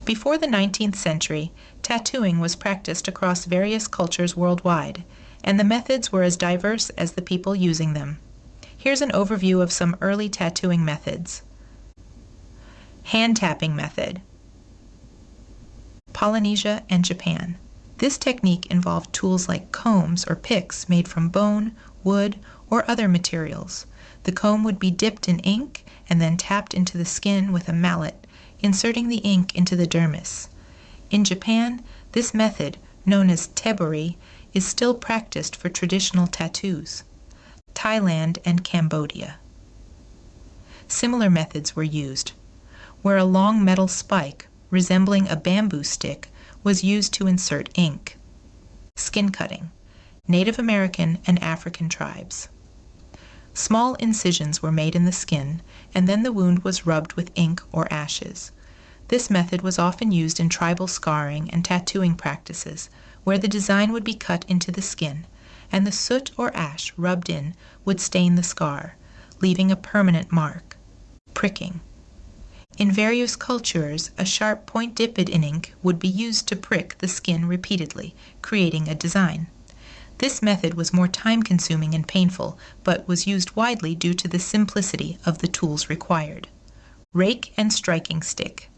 Before the 19th century, tattooing was practiced across various cultures worldwide, and the methods were as diverse as the people using them. Here's an overview of some early tattooing methods. Hand tapping method. Polynesia and Japan. This technique involved tools like combs or picks made from bone, wood, or other materials. The comb would be dipped in ink and then tapped into the skin with a mallet, inserting the ink into the dermis. In Japan, this method, known as Tebori, is still practiced for traditional tattoos. Thailand and Cambodia. Similar methods were used, where a long metal spike, resembling a bamboo stick, was used to insert ink. Skin cutting. Native American and African tribes. Small incisions were made in the skin, and then the wound was rubbed with ink or ashes. This method was often used in tribal scarring and tattooing practices, where the design would be cut into the skin, and the soot or ash rubbed in would stain the scar, leaving a permanent mark. Pricking. In various cultures, a sharp point dipped in ink would be used to prick the skin repeatedly, creating a design. This method was more time-consuming and painful, but was used widely due to the simplicity of the tools required. Rake and striking stick.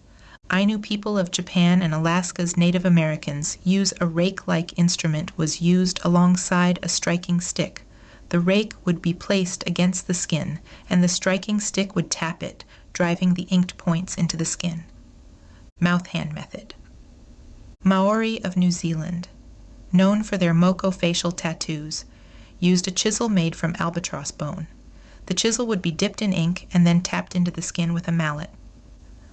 Ainu people of Japan and Alaska's Native Americans use a rake-like instrument was used alongside a striking stick. The rake would be placed against the skin, and the striking stick would tap it, driving the inked points into the skin. Mouth hand method. Māori of New Zealand, known for their moko facial tattoos, used a chisel made from albatross bone. The chisel would be dipped in ink and then tapped into the skin with a mallet.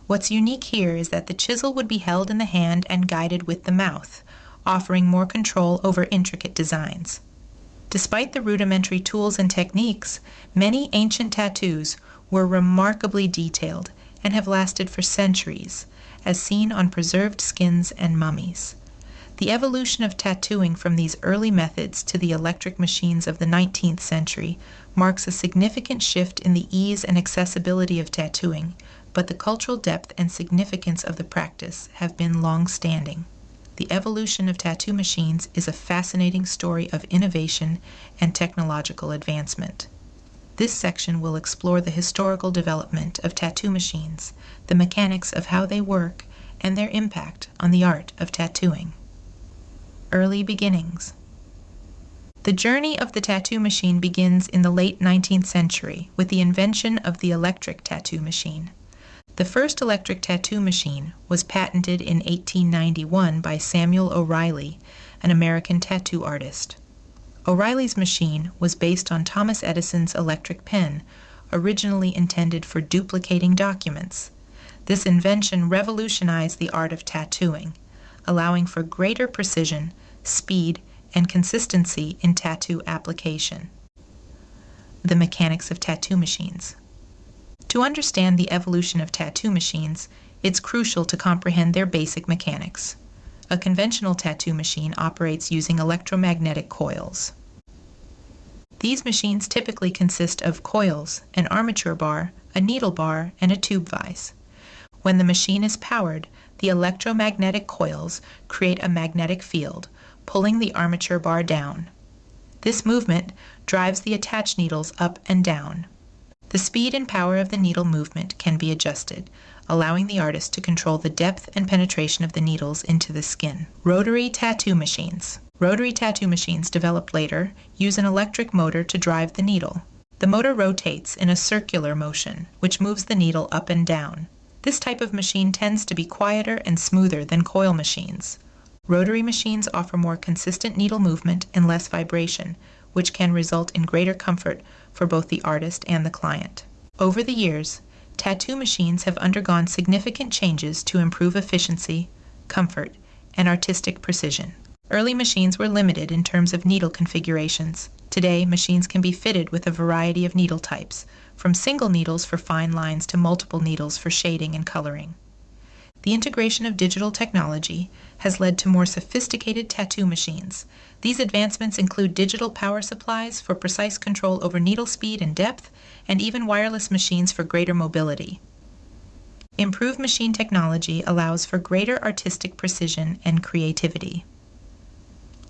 What's unique here is that the chisel would be held in the hand and guided with the mouth, offering more control over intricate designs. Despite the rudimentary tools and techniques, many ancient tattoos were remarkably detailed and have lasted for centuries, as seen on preserved skins and mummies. The evolution of tattooing from these early methods to the electric machines of the 19th century marks a significant shift in the ease and accessibility of tattooing, but the cultural depth and significance of the practice have been long-standing. The evolution of tattoo machines is a fascinating story of innovation and technological advancement. This section will explore the historical development of tattoo machines, the mechanics of how they work, and their impact on the art of tattooing. Early beginnings. The journey of the tattoo machine begins in the late 19th century with the invention of the electric tattoo machine. The first electric tattoo machine was patented in 1891 by Samuel O'Reilly, an American tattoo artist. O'Reilly's machine was based on Thomas Edison's electric pen, originally intended for duplicating documents. This invention revolutionized the art of tattooing, allowing for greater precision, speed, and consistency in tattoo application. The mechanics of tattoo machines. To understand the evolution of tattoo machines, it's crucial to comprehend their basic mechanics. A conventional tattoo machine operates using electromagnetic coils. These machines typically consist of coils, an armature bar, a needle bar, and a tube vise. When the machine is powered, the electromagnetic coils create a magnetic field, pulling the armature bar down. This movement drives the attached needles up and down. The speed and power of the needle movement can be adjusted, allowing the artist to control the depth and penetration of the needles into the skin. Rotary tattoo machines. Rotary tattoo machines, developed later, use an electric motor to drive the needle. The motor rotates in a circular motion, which moves the needle up and down. This type of machine tends to be quieter and smoother than coil machines. Rotary machines offer more consistent needle movement and less vibration, which can result in greater comfort for both the artist and the client. Over the years, tattoo machines have undergone significant changes to improve efficiency, comfort, and artistic precision. Early machines were limited in terms of needle configurations. Today, machines can be fitted with a variety of needle types, from single needles for fine lines to multiple needles for shading and coloring. The integration of digital technology has led to more sophisticated tattoo machines. These advancements include digital power supplies for precise control over needle speed and depth, and even wireless machines for greater mobility. Improved machine technology allows for greater artistic precision and creativity.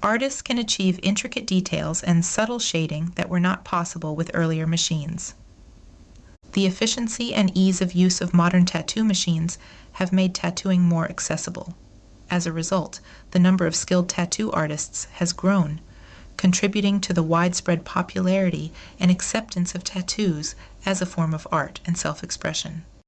Artists can achieve intricate details and subtle shading that were not possible with earlier machines. The efficiency and ease of use of modern tattoo machines have made tattooing more accessible. As a result, the number of skilled tattoo artists has grown, contributing to the widespread popularity and acceptance of tattoos as a form of art and self-expression.